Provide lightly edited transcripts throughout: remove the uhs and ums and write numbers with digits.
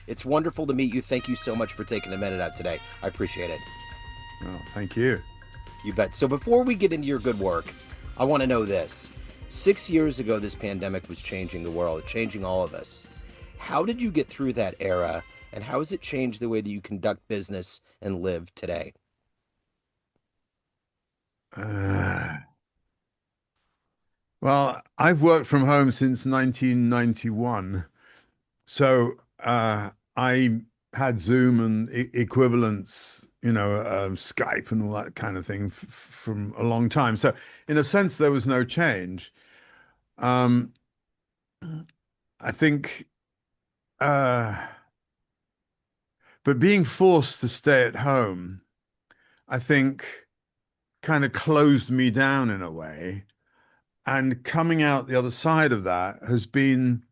It's wonderful to meet you. Thank you so much for taking a minute out today. I appreciate it. Oh, thank you. You bet. So before we get into your good work, I want to know this. 6 years ago, this pandemic was changing the world, changing all of us. How did you get through that era, and how has it changed the way that you conduct business and live today? Uh, well, I've worked from home since 1991. So I had Zoom and equivalents, Skype and all that kind of thing from a long time. So in a sense, there was no change. Um, I think, uh, but being forced to stay at home, I think kind of closed me down in a way. And coming out the other side of that has been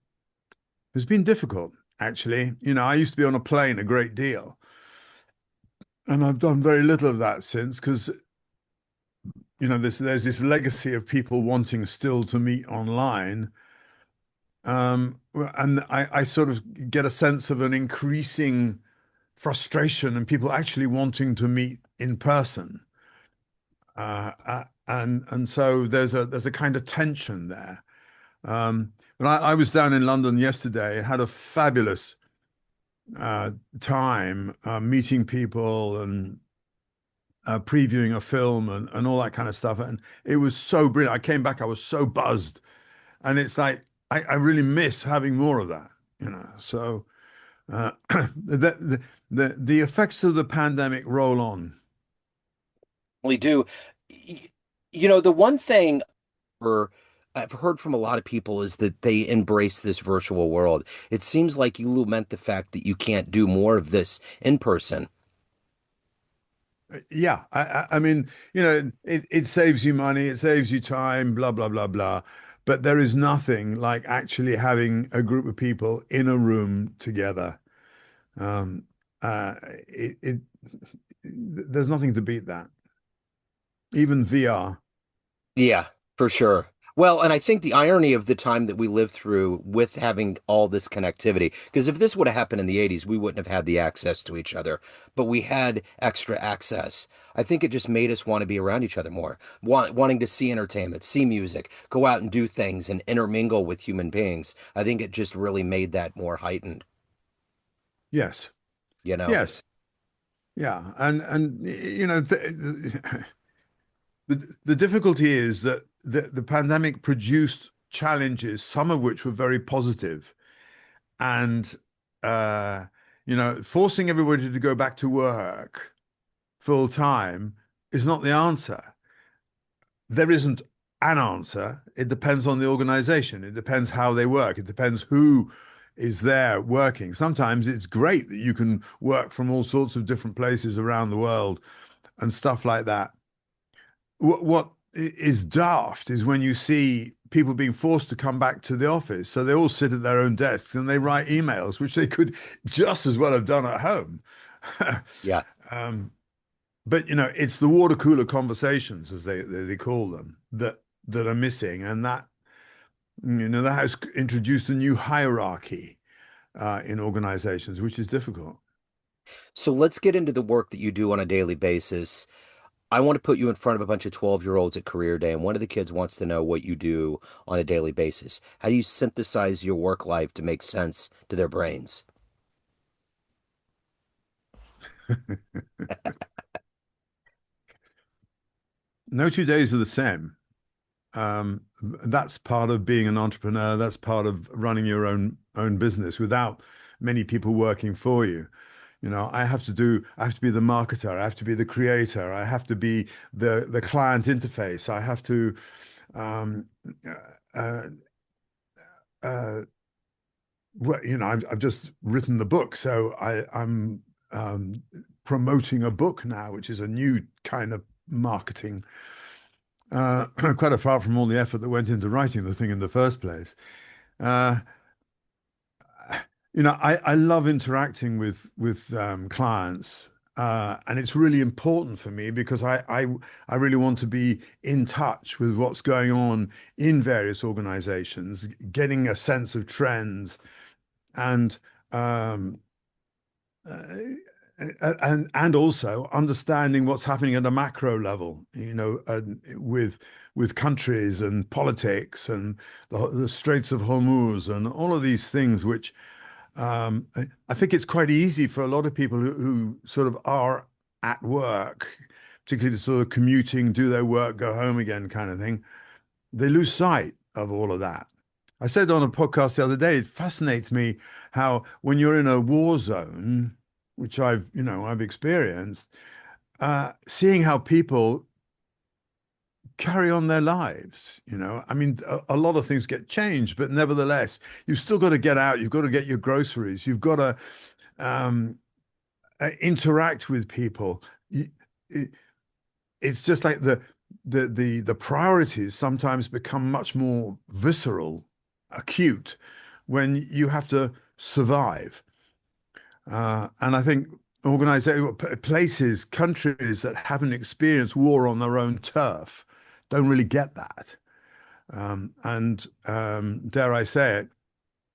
difficult, actually. I used to be on a plane a great deal, and I've done very little of that since because, there's this legacy of people wanting still to meet online. And I sort of get a sense of an increasing frustration and people actually wanting to meet in person. And so there's a kind of tension there. But I was down in London yesterday, had a fabulous time meeting people and previewing a film and all that kind of stuff. And it was so brilliant. I came back, I was so buzzed. And it's like, I really miss having more of that. So the effects of the pandemic roll on. We do. The one thing or I've heard from a lot of people is that they embrace this virtual world. It seems like you lament the fact that you can't do more of this in person. Yeah, I mean, it saves you money, it saves you time, blah, blah, blah, blah. But there is nothing like actually having a group of people in a room together. Um, it there's nothing to beat that. Even VR. Yeah, for sure. Well, and I think the irony of the time that we lived through with having all this connectivity, because if this would have happened in the 80s, we wouldn't have had the access to each other, but we had extra access. I think it just made us want to be around each other more, wanting to see entertainment, see music, go out and do things and intermingle with human beings. I think it just really made that more heightened, Yes. you know? Yes. Yeah. And the difficulty is that the pandemic produced challenges, some of which were very positive. And uh, forcing everybody to go back to work full time is not the answer. There isn't an answer. It depends on the organization. It depends how they work. It depends who is there working. Sometimes it's great that you can work from all sorts of different places around the world and stuff like that. What is daft is when you see people being forced to come back to the office. So they all sit at their own desks and they write emails, which they could just as well have done at home. Yeah. Um, but it's the water cooler conversations, as they call them, that are missing, and that has introduced a new hierarchy in organizations, which is difficult. So let's get into the work that you do on a daily basis. I want to put you in front of a bunch of 12-year-olds at career day, and one of the kids wants to know what you do on a daily basis. How do you synthesize your work life to make sense to their brains? No 2 days are the same. That's part of being an entrepreneur. That's part of running your own business without many people working for you. I have to be the marketer. I have to be the creator. I have to be the client interface. I have to, um, uh, uh, well, I've just written the book, so I'm promoting a book now, which is a new kind of marketing, quite apart from all the effort that went into writing the thing in the first place. Uh, I love interacting with clients, and it's really important for me because I really want to be in touch with what's going on in various organizations, getting a sense of trends, and um, uh, and also understanding what's happening at a macro level, with countries and politics and the Straits of Hormuz and all of these things, which I think it's quite easy for a lot of people who sort of are at work, particularly the sort of commuting, do their work, go home again kind of thing. They lose sight of all of that. I said on a podcast the other day, it fascinates me how when you're in a war zone, which I've experienced, seeing how people carry on their lives. I mean, a lot of things get changed, but nevertheless, you've still got to get out. You've got to get your groceries. You've got to um, interact with people. It, it's just like the priorities sometimes become much more visceral, acute, when you have to survive. And I think organizations, places, countries that haven't experienced war on their own turf don't really get that. And dare I say it,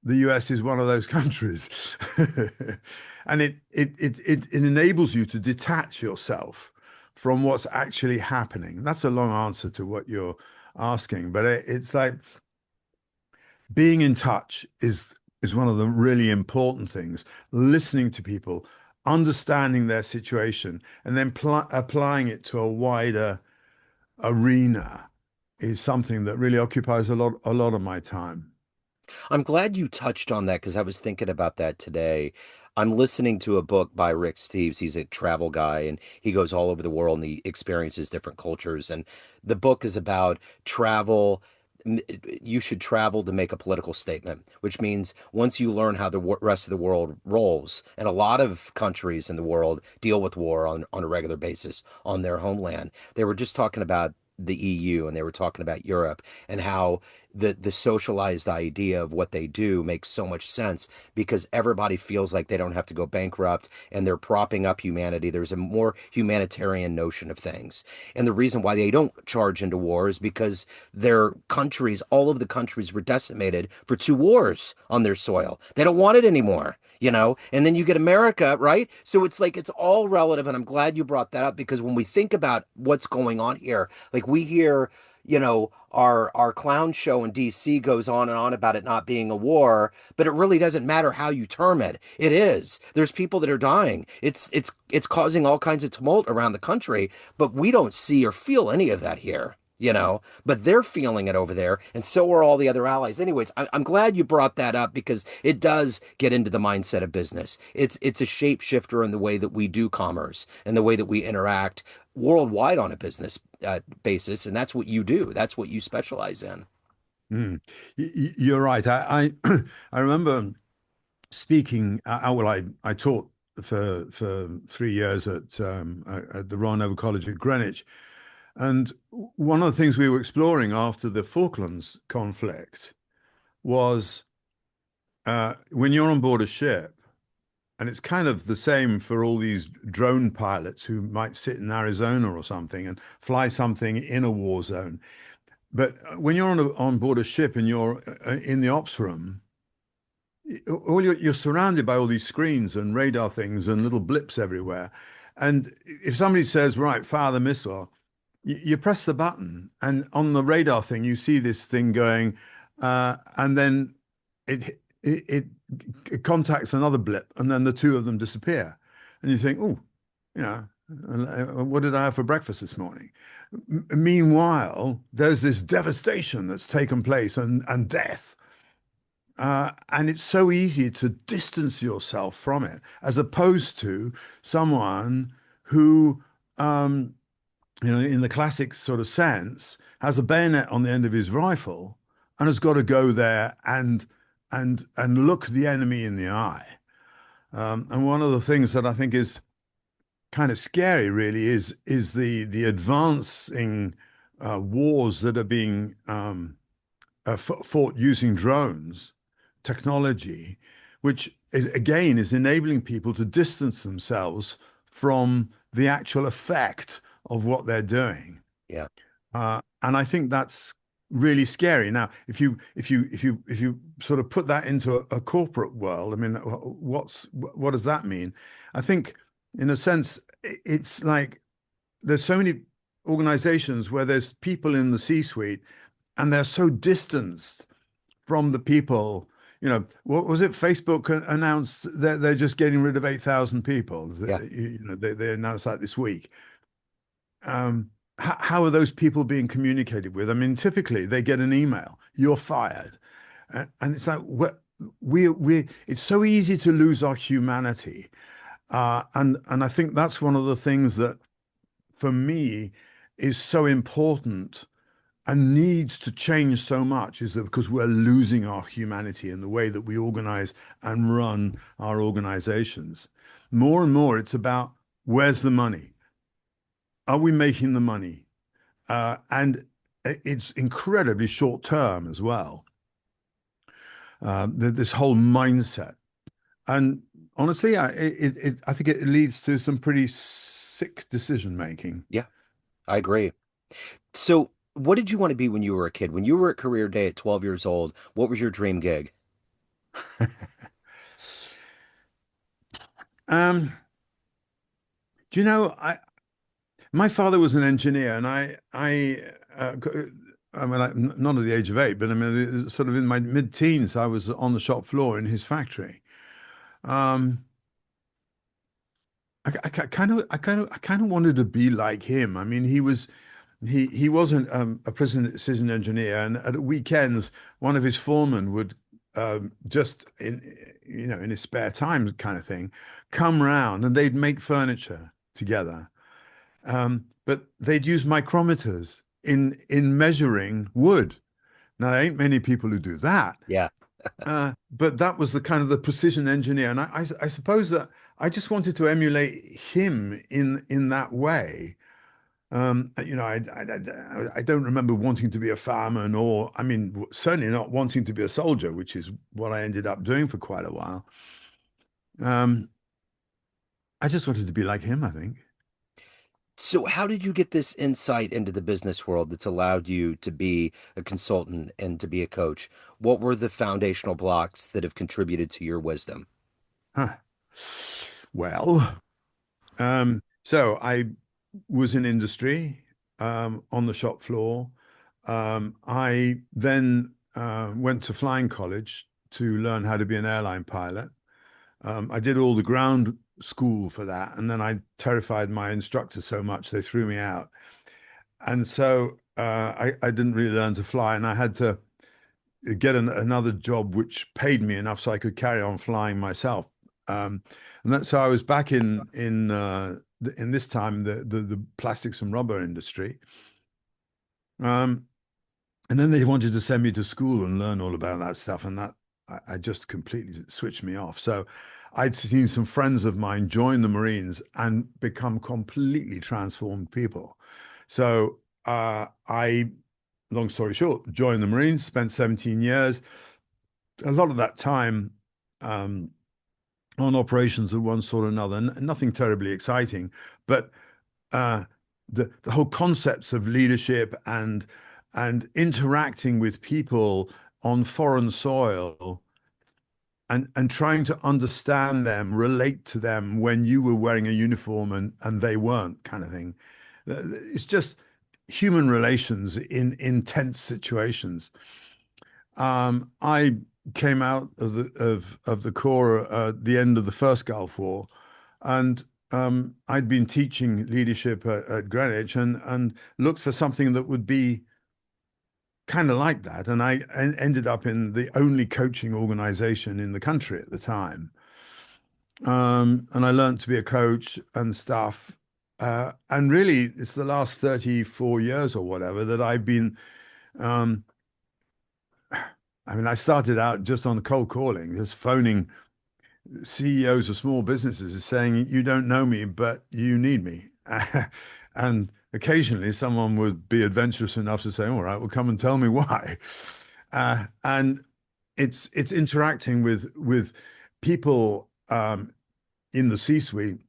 the US is one of those countries. And it enables you to detach yourself from what's actually happening. That's a long answer to what you're asking, but it's like being in touch is one of the really important things. Listening to people, understanding their situation, and then applying it to a wider arena is something that really occupies a lot of my time. I'm glad you touched on that because I was thinking about that today. I'm listening to a book by Rick Steves. He's a travel guy and he goes all over the world and he experiences different cultures. And the book is about travel. You should travel to make a political statement, which means once you learn how the rest of the world rolls, and a lot of countries in the world deal with war on a regular basis on their homeland. They were just talking about the EU and they were talking about Europe and how the socialized idea of what they do makes so much sense because everybody feels like they don't have to go bankrupt and they're propping up humanity. There's a more humanitarian notion of things. And the reason why they don't charge into war is because their countries, all of the countries were decimated for two wars on their soil. They don't want it anymore, you know? And then you get America, right? So it's like it's all relative. And I'm glad you brought that up because when we think about what's going on here, like we hear our clown show in DC goes on and on about it not being a war, but it really doesn't matter how you term it. It is. There's people that are dying. It's causing all kinds of tumult around the country, but we don't see or feel any of that here. But they're feeling it over there, and so are all the other allies. Anyways, I'm glad you brought that up because it does get into the mindset of business. It's a shapeshifter in the way that we do commerce and the way that we interact worldwide on a business basis, and that's what you do. That's what you specialize in. Mm. You're right. I remember speaking. Well, I taught for 3 years at the Royal Naval College at Greenwich, and one of the things we were exploring after the Falklands conflict was when you're on board a ship, and it's kind of the same for all these drone pilots who might sit in Arizona or something and fly something in a war zone. But when you're on board a ship and you're in the ops room, you're surrounded by all these screens and radar things and little blips everywhere. And if somebody says, right, fire the missile, you press the button, and on the radar thing, you see this thing going, and then it contacts another blip, and then the two of them disappear. And you think, oh, you know, what did I have for breakfast this morning? Meanwhile, there's this devastation that's taken place and death. And it's so easy to distance yourself from it, as opposed to someone who, in the classic sort of sense, has a bayonet on the end of his rifle and has got to go there and look the enemy in the eye. And one of the things that I think is kind of scary, really, is the advancing wars that are being fought using drones technology, which is again is enabling people to distance themselves from the actual effect of what they're doing. Yeah. And I think that's really scary. Now, if you sort of put that into a corporate world, I mean, what does that mean? I think, in a sense, it's like there's so many organizations where there's people in the C-suite and they're so distanced from the people. What was it? Facebook announced that they're just getting rid of 8,000 people. Yeah. They announced that this week. How are those people being communicated with? I mean, typically they get an email, you're fired. And it's like, it's so easy to lose our humanity. And I think that's one of the things that, for me, is so important and needs to change so much, is that because we're losing our humanity in the way that we organize and run our organizations. More and more, it's about, where's the money? Are we making the money? And it's incredibly short term as well. This whole mindset. And honestly, I think it leads to some pretty sick decision making. Yeah, I agree. So, what did you want to be when you were a kid? When you were at career day at 12 years old, what was your dream gig? Um, do you know, my father was an engineer, and I mean, not at the age of 8, but I mean, sort of in my mid-teens, I was on the shop floor in his factory. Um, I kind of wanted to be like him. I mean, he wasn't a precision engineer, and at weekends, one of his foremen would just in his spare time, kind of thing, come round and they'd make furniture together. But they'd use micrometers in measuring wood. Now, there ain't many people who do that. Yeah. But that was the kind of the precision engineer, and I suppose that I just wanted to emulate him in that way. I don't remember wanting to be a fireman, or I mean, certainly not wanting to be a soldier, which is what I ended up doing for quite a while. Um, I just wanted to be like him, I think. So, how did you get this insight into the business world that's allowed you to be a consultant and to be a coach? What were the foundational blocks that have contributed to your wisdom? Huh. Well, so I was in industry, on the shop floor. I then went to flying college to learn how to be an airline pilot. I did all the ground school for that, and then I terrified my instructor so much they threw me out. And so I didn't really learn to fly, and I had to get another job which paid me enough so I could carry on flying myself. Um, so I was back in this time the plastics and rubber industry. Um, and then they wanted to send me to school and learn all about that stuff, and that I just completely switched me off. So I'd seen some friends of mine join the Marines and become completely transformed people. So long story short, joined the Marines, spent 17 years. A lot of that time um, on operations of one sort or another, nothing terribly exciting, but uh, the whole concepts of leadership and interacting with people on foreign soil, and trying to understand them, relate to them when you were wearing a uniform and they weren't, kind of thing. It's just human relations in intense situations. I came out of the Corps at the end of the first Gulf War, and I'd been teaching leadership at Greenwich, and looked for something that would be kind of like that. And I ended up in the only coaching organization in the country at the time. And I learned to be a coach and stuff. And really, it's the last 34 years or whatever that I've been. Um, I mean, I started out just on cold calling, just phoning CEOs of small businesses, is saying, "You don't know me, but you need me." And occasionally someone would be adventurous enough to say, "All right, well, come and tell me why." And it's interacting with people in the C-suite,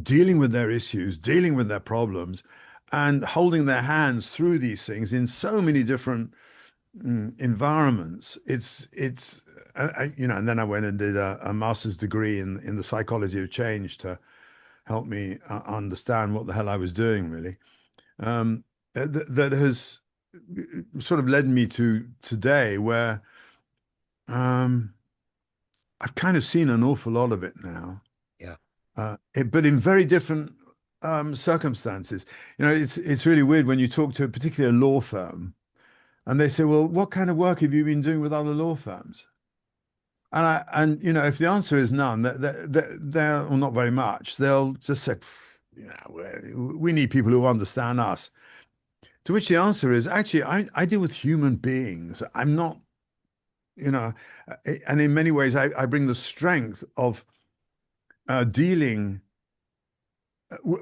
dealing with their issues, dealing with their problems, and holding their hands through these things in so many different environments. And then I went and did a master's degree in the psychology of change to help me understand what the hell I was doing, really. That has sort of led me to today, where um, I've kind of seen an awful lot of it now, Yeah. but in very different circumstances. It's really weird when you talk to particularly a law firm, and they say, "Well, what kind of work have you been doing with other law firms?" And if the answer is none, they're well, not very much. They'll just say, we need people who understand us." To which the answer is, actually, I deal with human beings. I'm not, you know, and in many ways, I bring the strength of dealing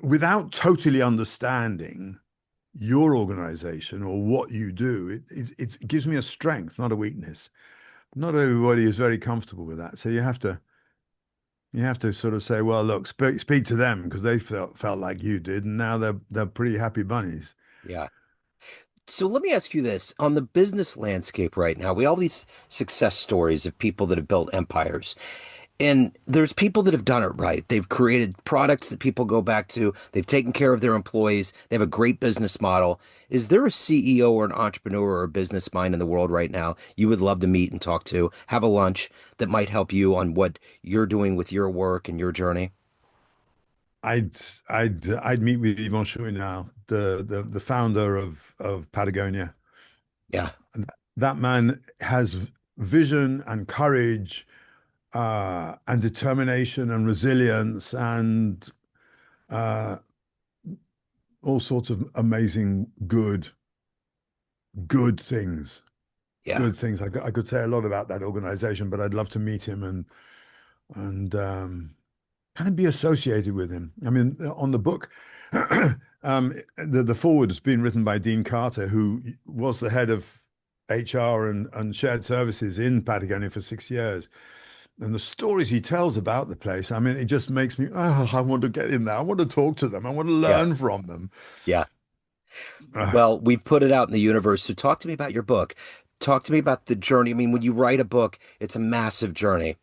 without totally understanding your organization or what you do. It gives me a strength, not a weakness. Not everybody is very comfortable with that. So you have to sort of say, well, look, speak to them because they felt like you did, and now they're pretty happy bunnies. Yeah. So let me ask you this. On the business landscape right now, we all these success stories of people that have built empires. And there's people that have done it right. They've created products that people go back to. They've taken care of their employees. They have a great business model. Is there a CEO or an entrepreneur or a business mind in the world right now you would love to meet and talk to, have a lunch that might help you on what you're doing with your work and your journey? I'd meet with Yvon Chouinard, the founder of Patagonia. Yeah, And that man has vision and courage, and determination and resilience and uh, all sorts of amazing good things. yeah, Good things. I could say a lot about that organization, but I'd love to meet him and kind of be associated with him. I mean, on the book, the foreword has been written by Dean Carter, who was the head of HR and shared services in Patagonia for 6 years. And the stories he tells about the place, I mean, it just makes me, oh, I want to get in there. I want to talk to them. I want to yeah, learn from them. yeah. Uh, Well, we've put it out in the universe. So talk to me about your book. Talk to me about the journey. I mean, when you write a book, it's a massive journey.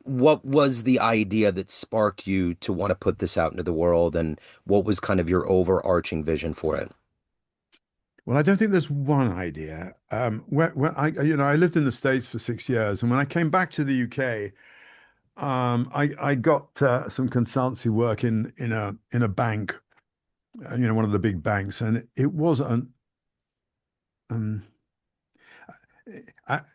What was the idea that sparked you to want to put this out into the world, and what was kind of your overarching vision for it? well, I don't think there's one idea. When I lived in the States for 6 years, and when I came back to the UK, I got some consultancy work in a bank, one of the big banks, and it was an um,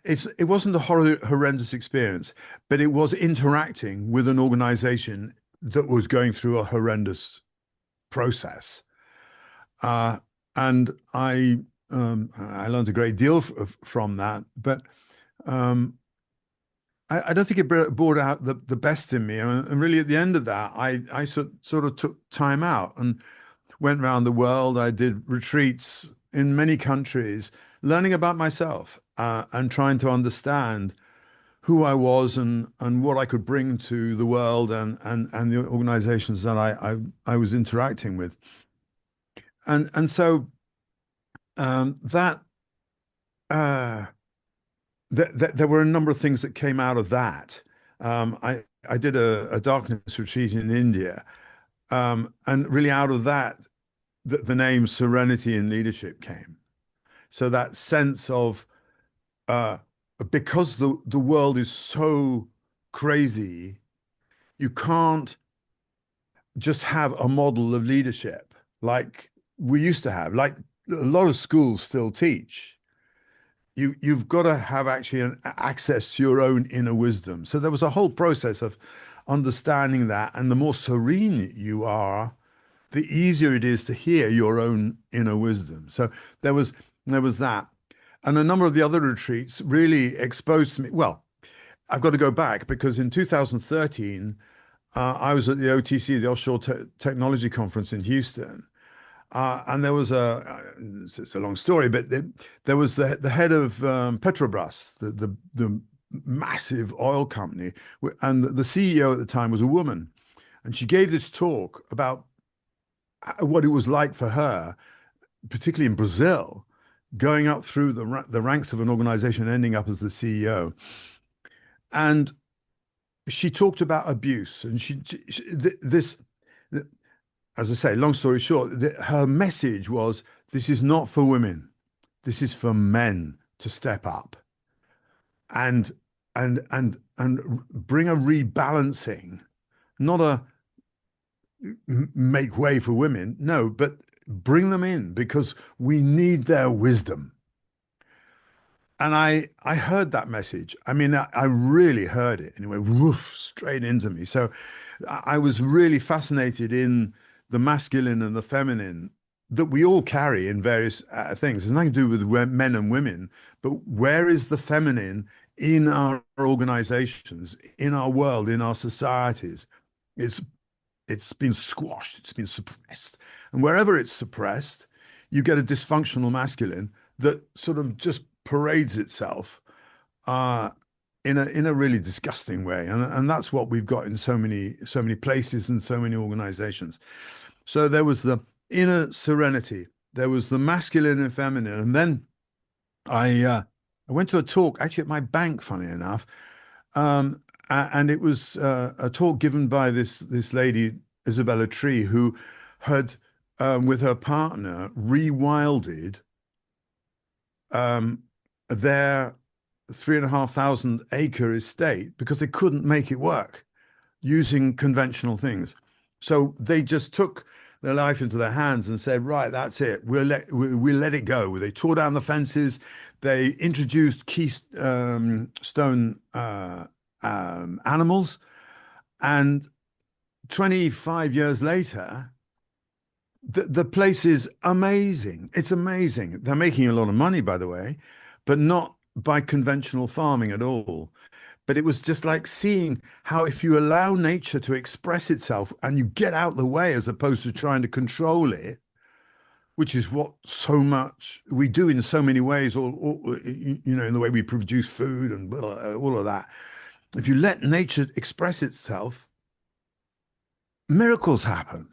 it wasn't a horrendous experience, but it was interacting with an organization that was going through a horrendous process, uh, and I learned a great deal from that, but um, I don't think it brought out the best in me. And really, at the end of that, I sort of took time out and went around the world. I did retreats in many countries, learning about myself, and trying to understand who I was and what I could bring to the world and the organizations that I was interacting with. And so that uh, there were a number of things that came out of that. I did a darkness retreat in India, and really out of that, the name Serenity in Leadership came. So that sense of uh, because the world is so crazy, you can't just have a model of leadership like we used to have, like a lot of schools still teach. You've got to have actually an access to your own inner wisdom. So there was a whole process of understanding that, and the more serene you are, the easier it is to hear your own inner wisdom. So there was there was that. And a number of the other retreats really exposed to me. Well, I've got to go back because in 2013, I was at the OTC, the Offshore Technology Conference in Houston. And there was it's a long story, but there was the head of Petrobras, the massive oil company, and the CEO at the time was a woman. And she gave this talk about what it was like for her, particularly in Brazil, going up through the ranks of an organization, ending up as the CEO. And she talked about abuse, and this, as I say, long story short, her message was, this is not for women. This is for men to step up and and bring a rebalancing, not a make way for women, no, but bring them in because we need their wisdom. And I heard that message. I mean, I really heard it, and it went woof straight into me. So I was really fascinated in the masculine and the feminine that we all carry in various things. It's nothing to do with men and women, but where is the feminine in our organizations, in our world, in our societies? It's it's been squashed, it's been suppressed. And wherever it's suppressed, you get a dysfunctional masculine that sort of just parades itself uh, in a really disgusting way. And that's what we've got in so many places and so many organizations. So there was the inner serenity, there was the masculine and feminine. And then I went to a talk actually at my bank, funny enough, and it was a talk given by this lady, Isabella Tree, who had, with her partner, rewilded um, their 3,500 acre estate because they couldn't make it work using conventional things. So they just took their life into their hands and said, right, that's it. We'll let it go. They tore down the fences. They introduced stone animals. And 25 years later, the place is amazing. It's amazing. They're making a lot of money, by the way, but not by conventional farming at all. But it was just like seeing how if you allow nature to express itself and you get out the way as opposed to trying to control it, which is what so much we do in so many ways, or in the way we produce food and all of that. If you let nature express itself, miracles happen.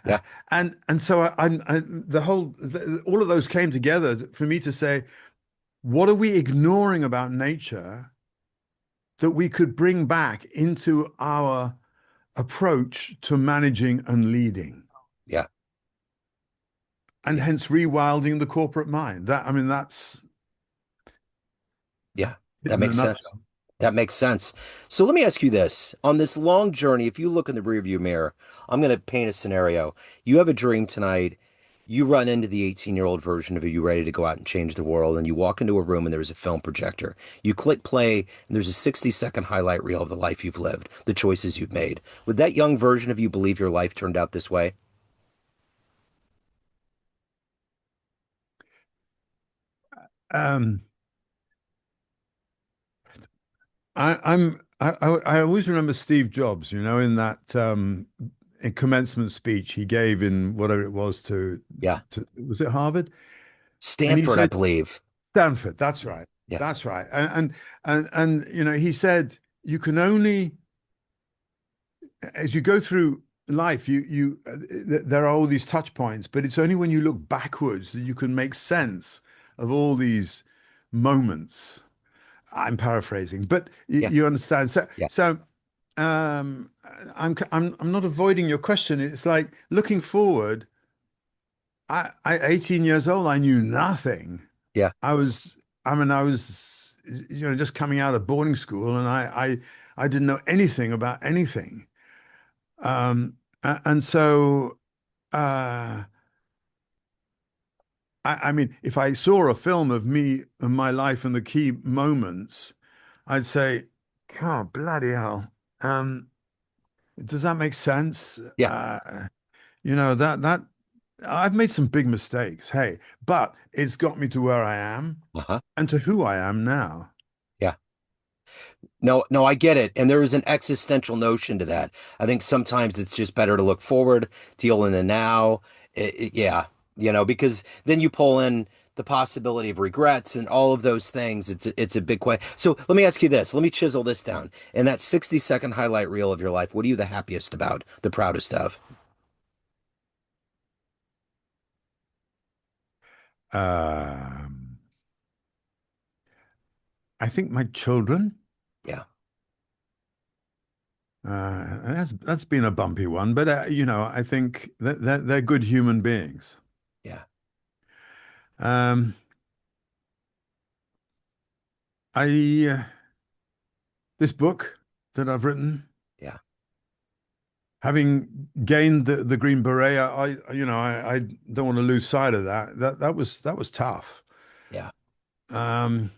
Yeah. And so all of those came together for me to say, what are we ignoring about nature that we could bring back into our approach to managing and leading, Yeah. and Yeah. hence rewilding the corporate mind. That, I mean, that's Yeah. it That in a makes sense. nutshell. That makes sense. So let me ask you this. On this long journey, if you look in the rearview mirror, I'm going to paint a scenario. You have a dream tonight. You run into the 18-year-old version of you ready to go out and change the world, and you walk into a room and there's a film projector. You click play, and there's a 60-second highlight reel of the life you've lived, the choices you've made. Would that young version of you believe your life turned out this way? Um, I always remember Steve Jobs, in that in commencement speech he gave in whatever it was Yeah. to was it Harvard? And he Stanford, I said, believe. Stanford, that's right. Yeah. That's right. And he said, you can only, as you go through life, there are all these touch points, but it's only when you look backwards that you can make sense of all these moments. I'm paraphrasing, but Yeah. you understand. So, Yeah. so um, I'm not avoiding your question. It's like looking forward. 18 years old, I knew nothing. Yeah. I was, I mean, I was, just coming out of boarding school, and I didn't know anything about anything. And so, uh, I mean, if I saw a film of me and my life and the key moments, I'd say, God, bloody hell. Um, does that make sense? Yeah. That I've made some big mistakes, hey, but it's got me to where I am Uh-huh. and to who I am now. Yeah. No, no, I get it. And there is an existential notion to that. I think sometimes it's just better to look forward, deal in the now. Yeah, because then you pull in the possibility of regrets and all of those things. It's a big question. So let me ask you this. Let me chisel this down. In that 60-second highlight reel of your life, what are you the happiest about, the proudest of? Um, I think my children. Yeah, That's been a bumpy one, but I think that they're good human beings. yeah, Um, I This book that I've written, yeah, having gained the Green Beret, I don't want to lose sight of that. That was tough. yeah, Um,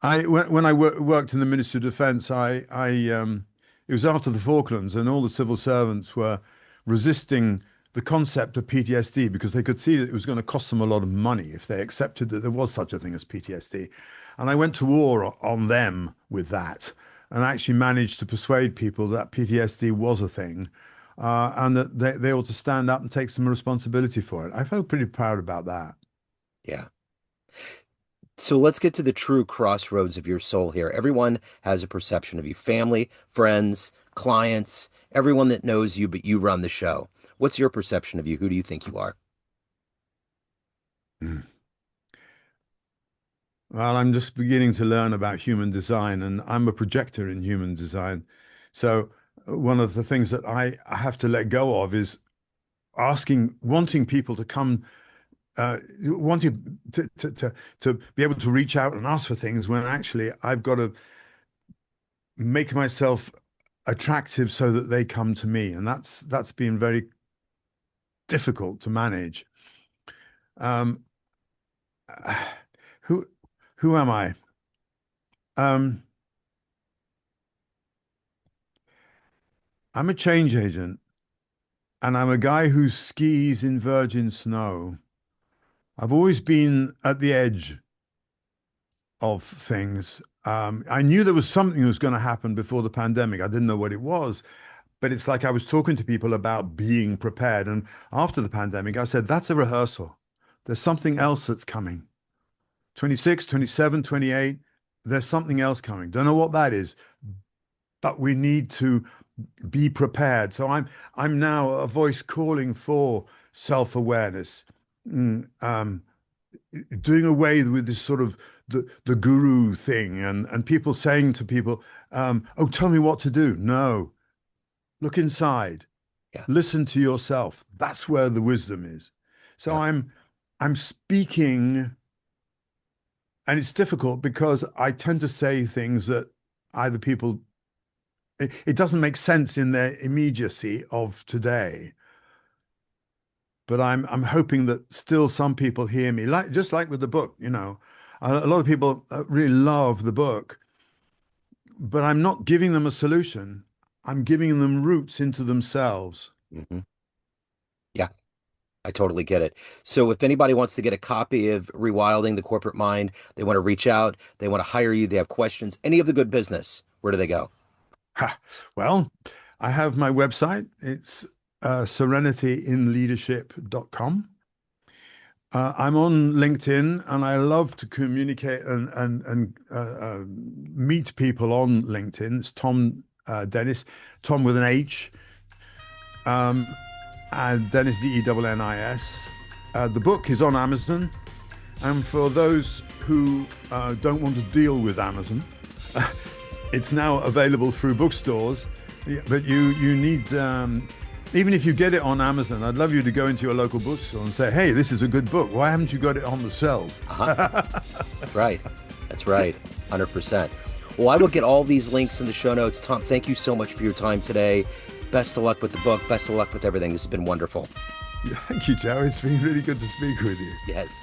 when I worked in the Ministry of Defense, it was after the Falklands, and all the civil servants were resisting the concept of PTSD because they could see that it was going to cost them a lot of money if they accepted that there was such a thing as PTSD. And I went to war on them with that, and actually managed to persuade people that PTSD was a thing, and that they ought to stand up and take some responsibility for it. I felt pretty proud about that. yeah. So let's get to the true crossroads of your soul here. Everyone has a perception of you, family, friends, clients, everyone that knows you, but you run the show. What's your perception of you? Who do you think you are? Mm. Well, I'm just beginning to learn about human design, and I'm a projector in human design. So, one of the things that I have to let go of is wanting people to come, wanting to be able to reach out and ask for things when actually I've got to make myself attractive so that they come to me, and that's been very difficult to manage. Um, who who am I? Um, I'm a change agent. And I'm a guy who skis in virgin snow. I've always been at the edge of things. I knew there was something that was going to happen before the pandemic. I didn't know what it was, but it's like I was talking to people about being prepared. And after the pandemic, I said, that's a rehearsal. There's something else that's coming. 26, 27, 28. There's something else coming. Don't know what that is, but we need to be prepared. So I'm now a voice calling for self-awareness, doing away with this sort of the guru thing and people saying to people, "Oh, tell me what to do." No, look inside, Yeah, listen to yourself. That's where the wisdom is. So yeah, I'm speaking, and it's difficult because I tend to say things that either people it doesn't make sense in their immediacy of today. But I'm hoping that still some people hear me, like just like with the book, a lot of people really love the book, but I'm not giving them a solution. I'm giving them roots into themselves. hmm yeah. I totally get it. So if anybody wants to get a copy of Rewilding the Corporate Mind, they want to reach out, they want to hire you, they have questions, any of the good business, where do they go? Ha. Well, I have my website. It's serenityinleadership.com. I'm on LinkedIn, and I love to communicate and meet people on LinkedIn. It's Thom Dennis, Tom with an H, and Dennis Dennis. The book is on Amazon, and for those who don't want to deal with Amazon, it's now available through bookstores. Yeah, but you need even if you get it on Amazon, I'd love you to go into your local bookstore and say, "Hey, this is a good book. Why haven't you got it on the shelves?" Uh-huh. That's right. That's right. 100%. Well, I will get all these links in the show notes. Thom, thank you so much for your time today. Best of luck with the book. Best of luck with everything. This has been wonderful. Thank you, Joe. It's been really good to speak with you. Yes.